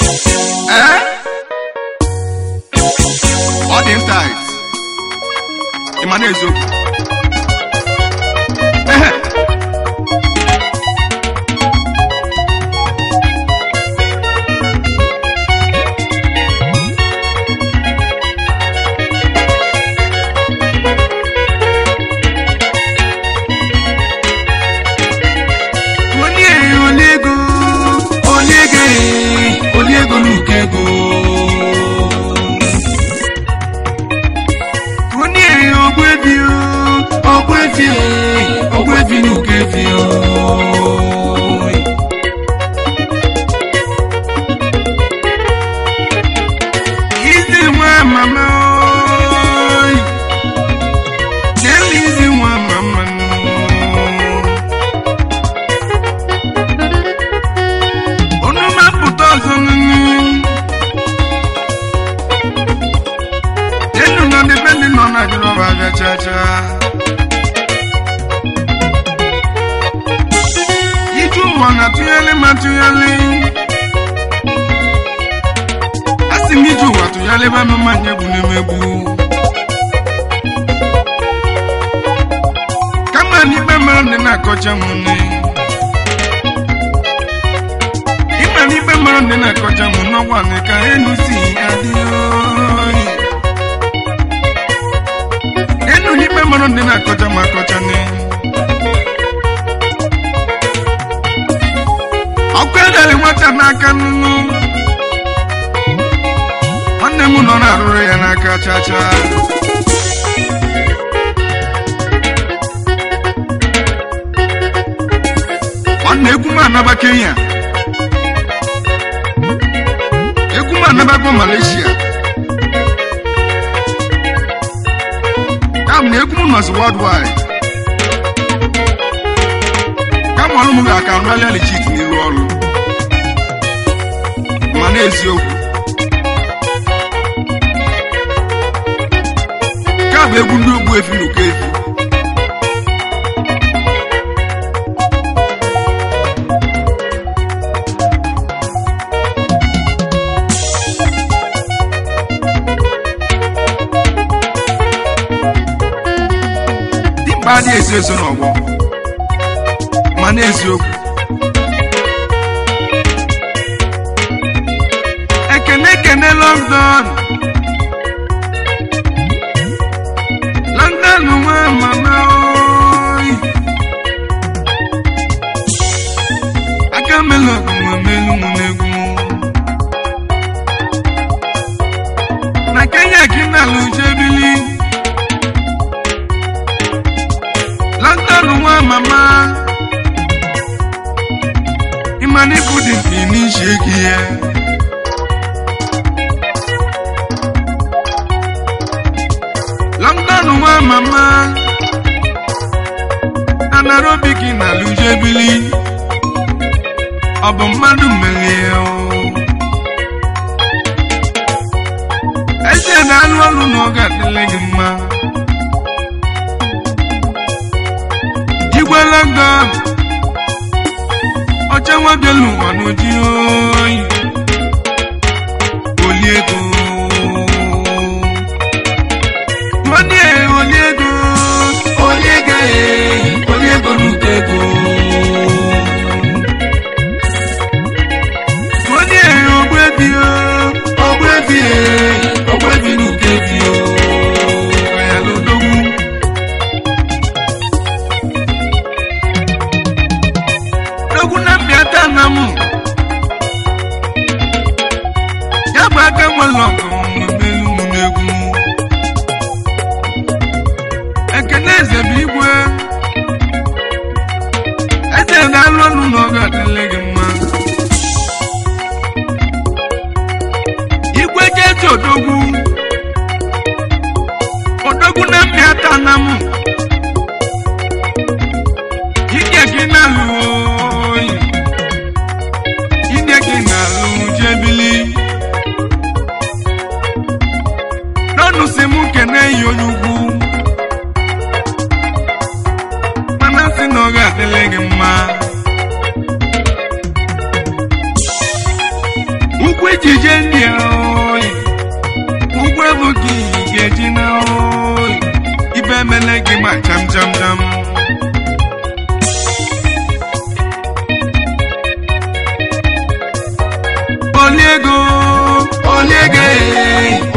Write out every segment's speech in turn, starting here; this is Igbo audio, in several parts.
All the tight. Imanezo.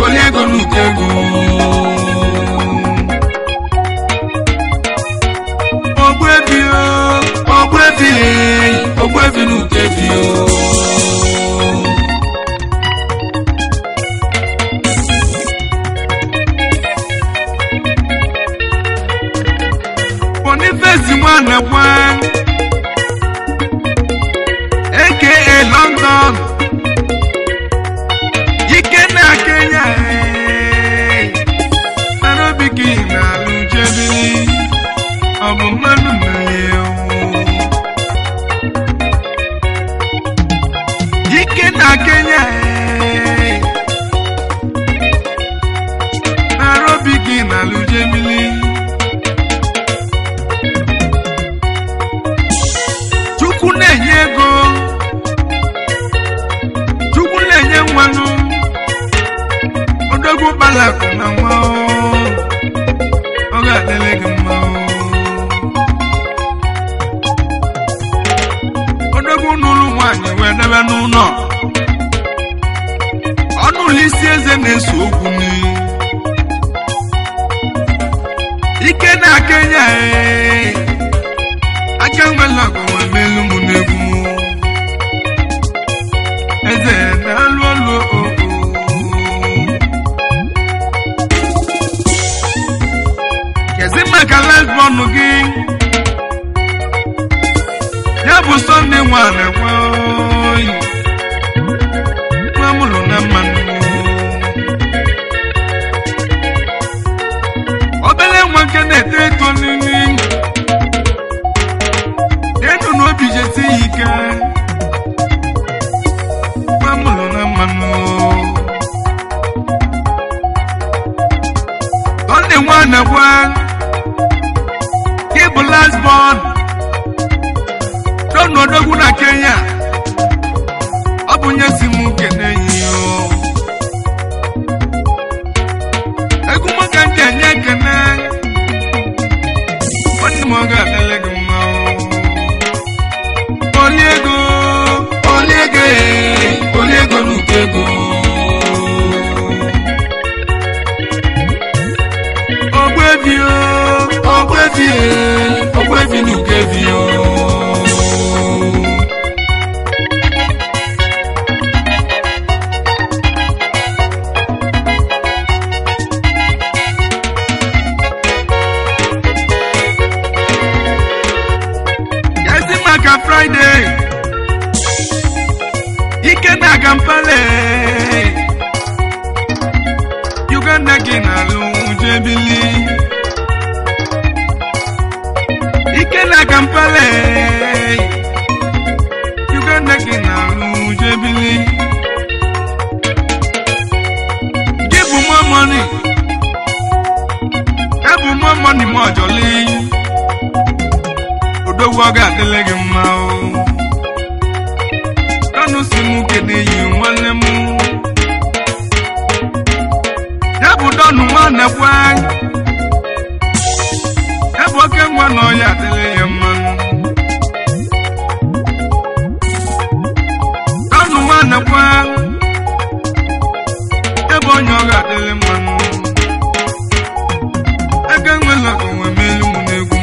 Oliego Nukego. Ogwevi Nukevio. Boniface Nwanekwe, aka London. Ikena Kenya, Arabiki na Lujebili, Obumanu Mayo. Ikena Kenya, Arabiki na Lujebili. Chukunenye nwanu. Odogu balaku na wao. Oga delege mao. Odogu nulu wanye wedebe nuno. Onu lisi eze nesu okuni. Ike na Kenya Akangwela kwa melu munegu. Eze na lolo. Kalas Bonugi Yabu Sunday Nwanekwe Mamulu na manu Obele Mwankene Teto Nini Enu no bijeti ike Mamulu na manu Sunday Nwanekwe Last born, don't know the good Kenya. Abunya simu keneyo. Ekuma Kenya kene. Wani moga teleguma. Oliego Nukego. Ogwevi Nukevio. Yazimaka Friday. Ikena Kampale. Uganda Kinalu Jebili. Ikena Kampale. Uganda Kinalu Jebili. Give more money. Have more money, more jolly. Odowaga delege mao. Kanu simu kede yi wanemu. Yabu donu Nwanekwe. Eboke Nwano ya delege manu. Donu Nwanekwe. Ebonyo ga delege manu. Akangwela kwa melu munegu.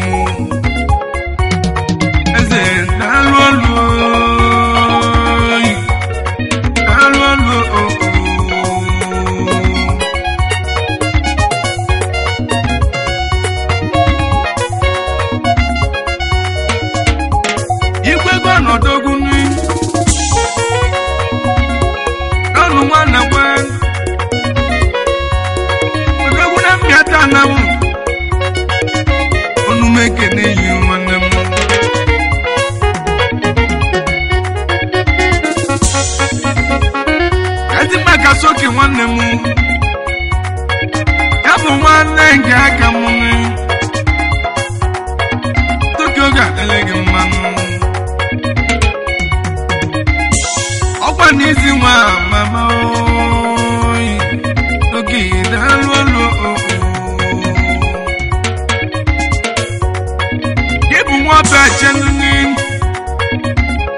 Soki wanemu Yabu wanenge akamuni Tokyo ga delege manu Okwa nisi wa mama oi Toki dalwalo Yebu mwabe chenuni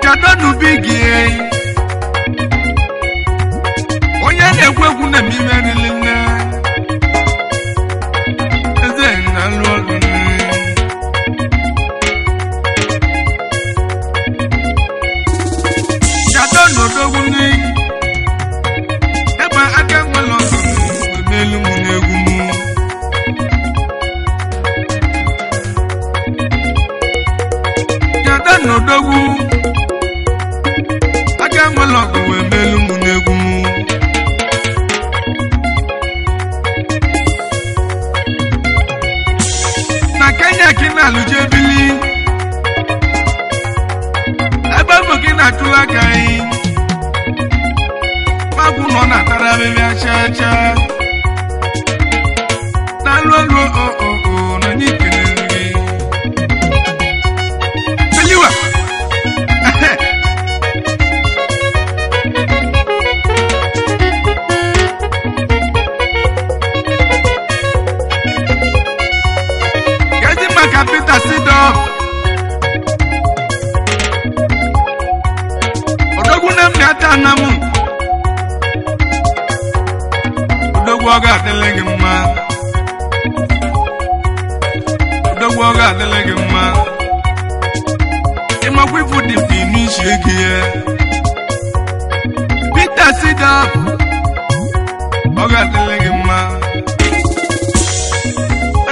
Kadonu bigi aga nwelo ko we melu mu negwu mu na Kenya kina lujebili ebe bo kina tula kai magu no na tarabe ya cha na lo na nikene Beliwa Peter Sido Odoguna mnyata namu Odogwaga telegima Odogwaga telegima Ima kwifu di finish yekie Peter Sido Oga telegima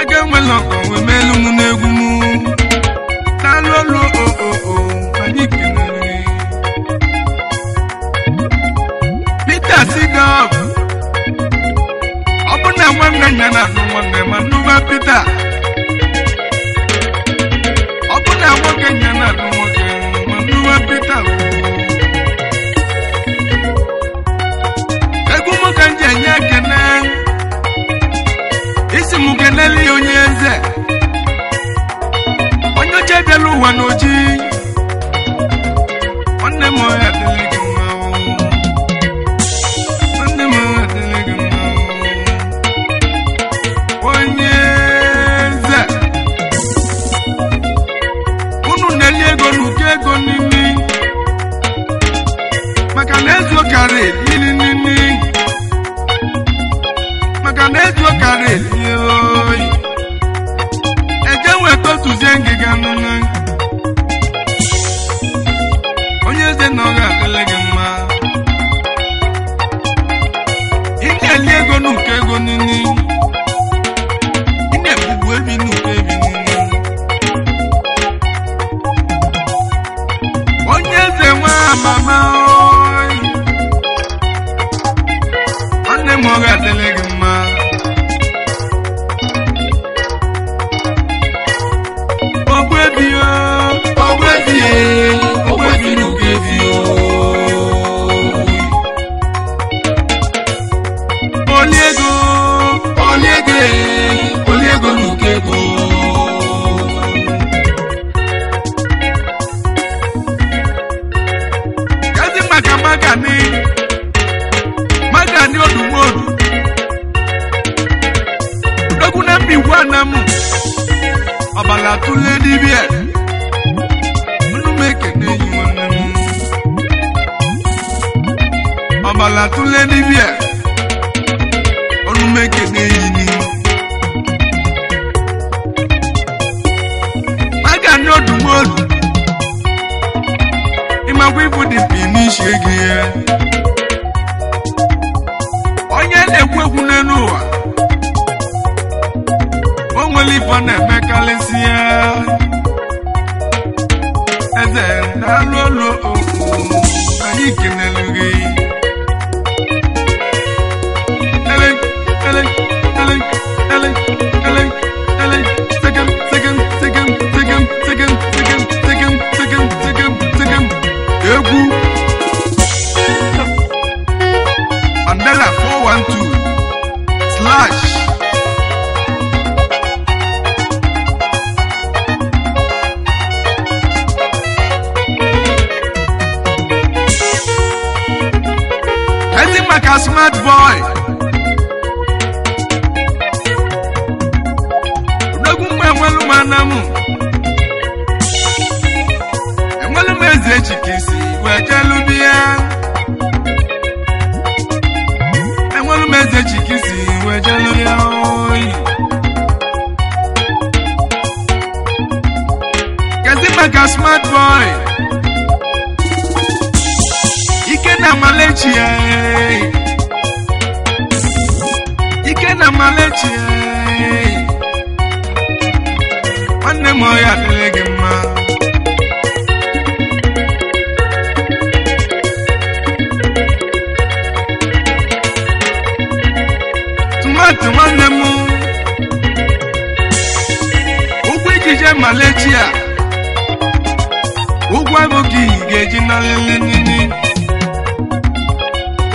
Aga mweloko wemelu munegumu Talolo Manikene Peter Sido Opuna mwanga nyana Mwanga manuwa Peter Opuna mwanga nyana Mwanga manuwa Peter Egumu kanje nyakene Isi mukeneli onyeze Onyo chedelu wanoji Onne moya delegima Onne moya delegima Onyeze Unu neliego nukego nini Makanezo kare ili nini Makanezo kare yoy Ejewe to tuzengi ganuna Onyeze noga delegima Ine liego nukego nini Ine buwebi nukebi nini Onyeze wa mama oy Ane moga delegima Ogwebi nukebi Oliego nukego Kazi Magani odumodu Doguna miwana mu Abala tule dibie Abala tule dibie Onumeke neyini Magani odumodu Ima kwifu di finish yegie Onye nekweku nenuwa Onweli fane mekalisia Eze nalolo Ayikinelugi Mandela 412 / a smart boy. Nagumma walu manamu. Emwalu meze chikisi wa jalubia. Emwalu meze chikisi wa jalubia. Kazima smart boy. Ikena malechia. Ikena malechia. Wane moya delegema. ki geji na lelini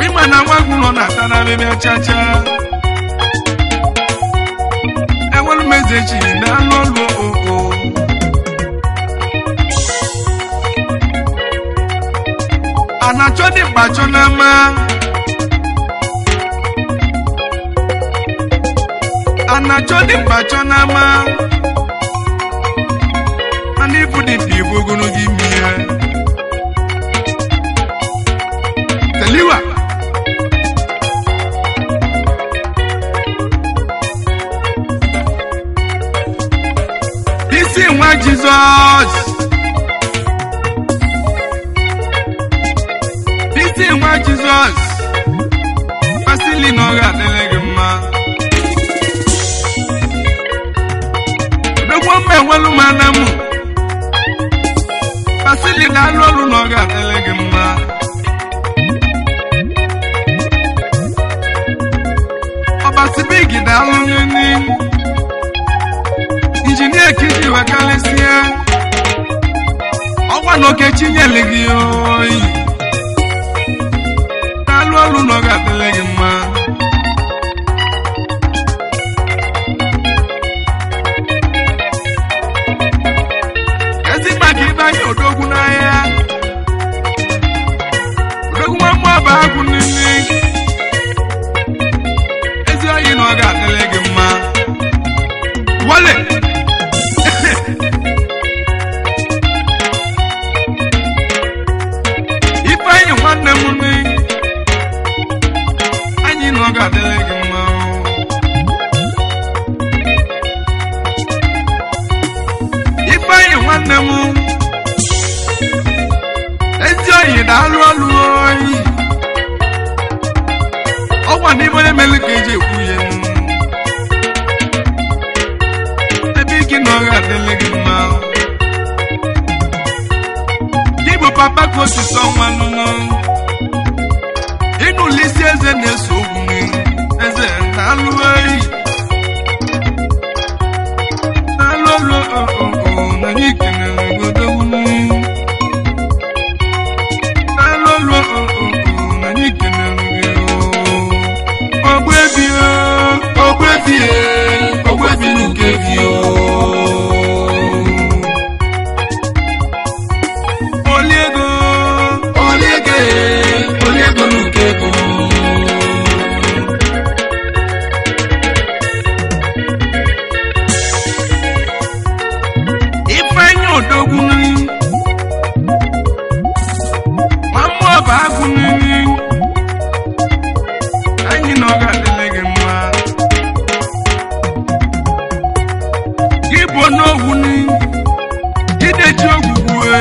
wima na wagu no na tana bebe chacha ewelu mezechi na lolu o anacho di bacho na ma anacho di bacho na ma ani budi pivo gono gimia teliwa this is what Jesus this is what Jesus fasili no ga telegma do wo me welu manamu fasili na lolu no ga telegma oba sibigi da luni engineer kiji wa kalesia owa no ke chinyelegi oyi na lolu no ga telegma odogun na ya odogun ma mo ba gun ni ezi oyi no ga telege ma wale ifa yi wanne mu ni anyi no ga telege ma ifa yi wanne mu dalu aluoyi owa ni bole melkeje kuye ebi kino ga telege ma dibo papa ko si so manu inu lisi eze na so guni eze aluoyi alolo na yikene godo guni ogbebi nuke vio oliego nuke bu ifeanyi odogun ni mamu ọba agun ni anyi na ọga delege mma no wuni ide ji ogugwe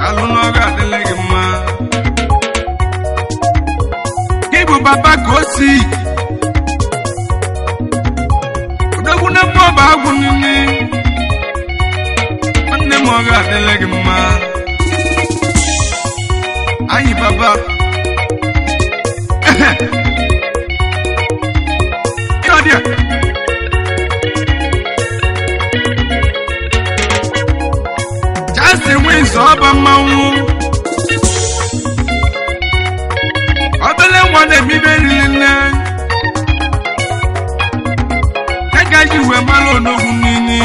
aluno ga delege ma kibu baba gosi odoguna mo ba gunni anne mo ga delege ma ayi baba yodia wins ọba mmanwụ obele nwa na-ebibe nrile agaghị uwe mara onogwu nini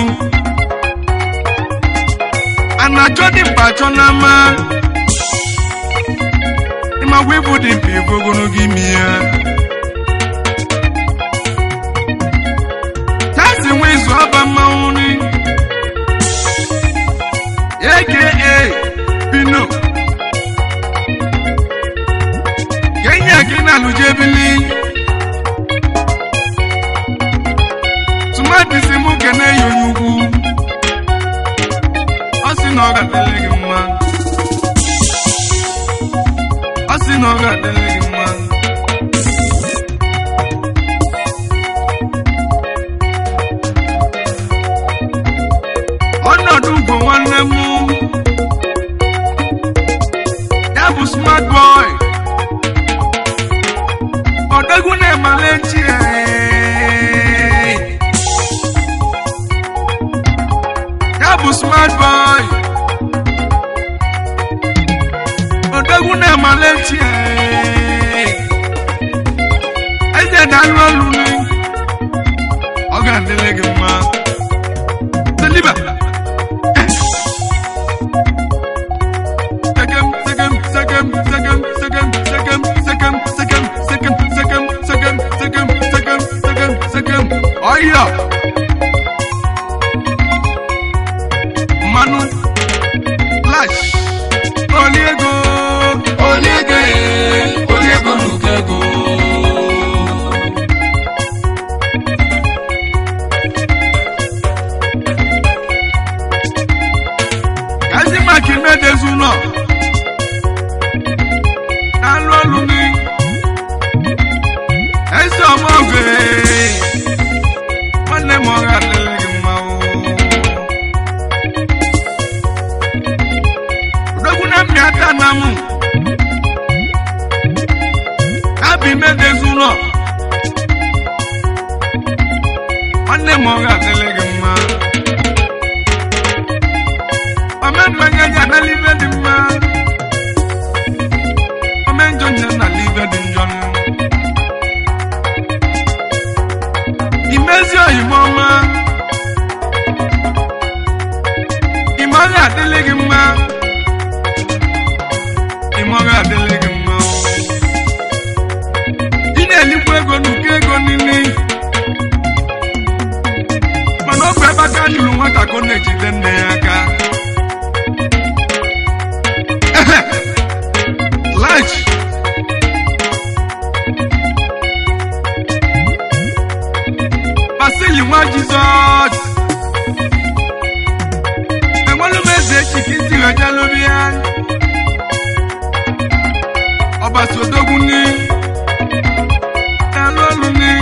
anachọ dị mkpa achọ na ama ịmakwa ịbụ dị mkpa ebe ogologo imi ya tasi wins ọba mmanwụ ni aka Pino Kenya kina lujebili Tumati simu kene yonyugu Osinoga telege mma Osinoga telege mma Onodugo nwanne mu smart boy odogune malechi ya bu smart boy Odoguna Malaysia. I said I'm rolling. Oga delege ma. Deliver. Second. Oh yeah. Manu. Flash. Oliego Lukego. Kazima Kimede Zuno. Alolumi. Eso Move. One more Mao. Odoguna Miata Namu. Abi Mede Zuno. One more Telegama. Amen Manganya na live the man. Amen Johnson na live the John. Imezio imoma. Imora Telegama. Imora Telegama. Ine likwego nukego nini. Manokwe baka nulu wata connect denne aka. Lunch. Basili wa Jesus. Enwolu meze chikiti wajalobia. Oba Sodoguni. Aloluni.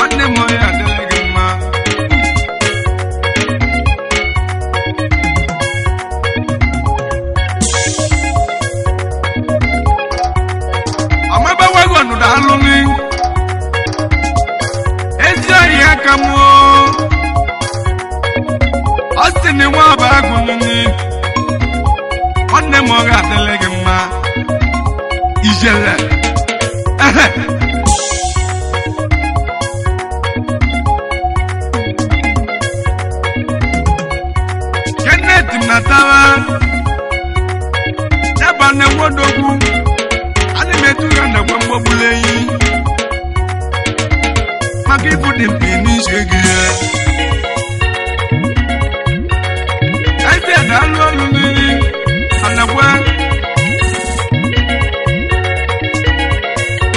One moya delegema. Wagonu da alumi Ezia yakamo Ostini wa bagununi Onne moga delegema Ijele Kenneth Natawa Yabane wodogu Metuga na kwambo buleyi Makifu di mpini shege Aite adalu alumini Anakwa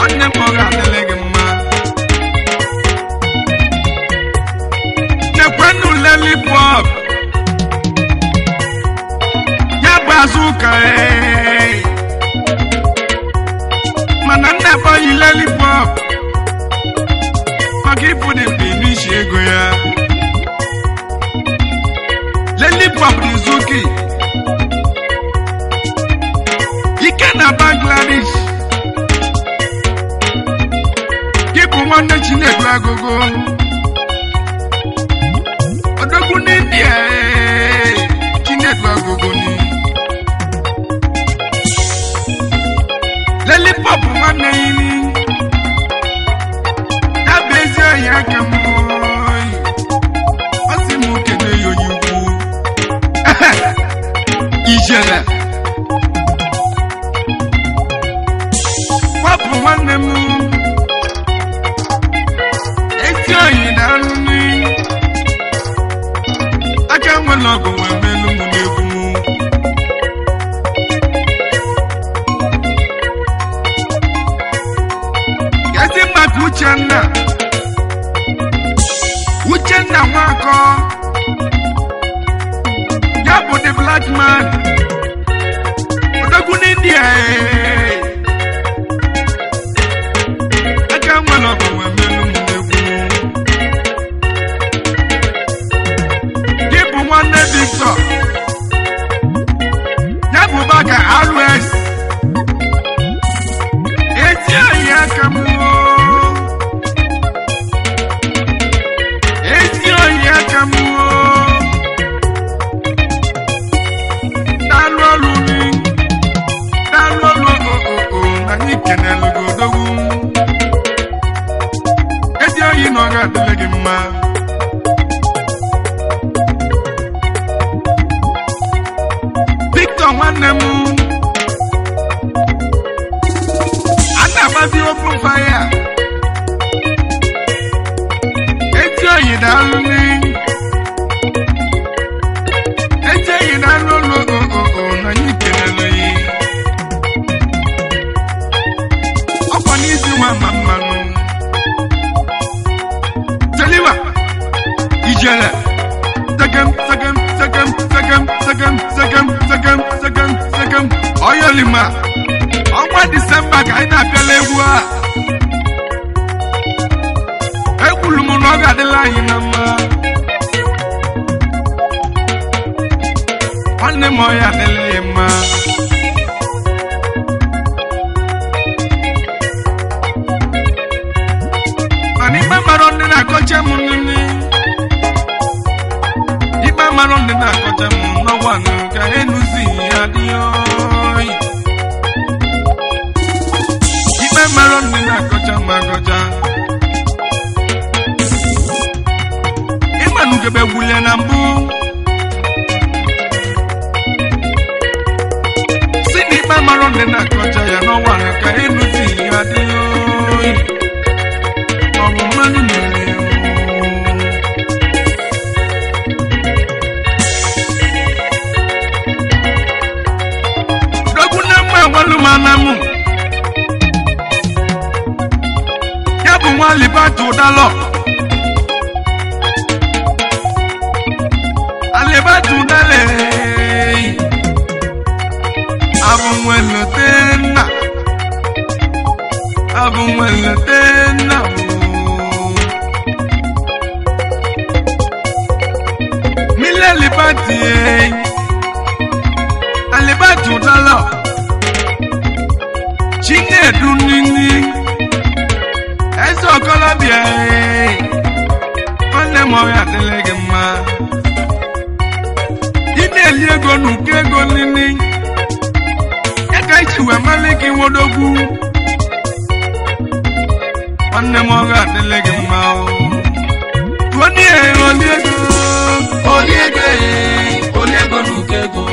Ane moga delege ma Nekwenu lollipop Yabazuka Manana boy lollipop. Makifu di finish ego ya. Lollipop di Zuki. Ikena Bangladesh. Kipu wande Chinedu agogo. Odoguni India. Chinedu agogo ni. Lollipop wane ini Abezio yakamoy Osimu kene yoyugu Ijele Wapu wane mu Ezio yidaluni Aka mwelogo wemelu munegu mu Uchenna wako Yabu the black man Odoguni India Aka mwalogo wemelu munegu Kipu wane Victor Yabu baka always Ezio yakamu kenelu godogu edi oyi no ga dele gi mma Victor wanemu ana bazi open fire edi oyi dalu ni edi oyi dalu lo na yi kenelu yi mama no Teliwa Ijele Second Oyolima Ọnwa December ka anyị na-apịala egwu a ekwulu m na ọ ga-adịla anyị na mma nwanne m ọya adịla ya mma Kocha munini Iba maronde na kocha munna wanu ka enuzi adio Iba maronde na kocha magoja Iba nuke be wule na mbu Sini iba maronde na kocha ya no wanu ka enuzi adio Obu mani Manamu Yabu wali batu dalo Alibatu dale Abu mwele tena Mile libati Alibatu dalo Chine dunini Eso kolobia Kone moya delege ma Ine liego nukego nini Eka ichiwe maliki wodogu Kone moya delege ma Kone oliego Oliego nukego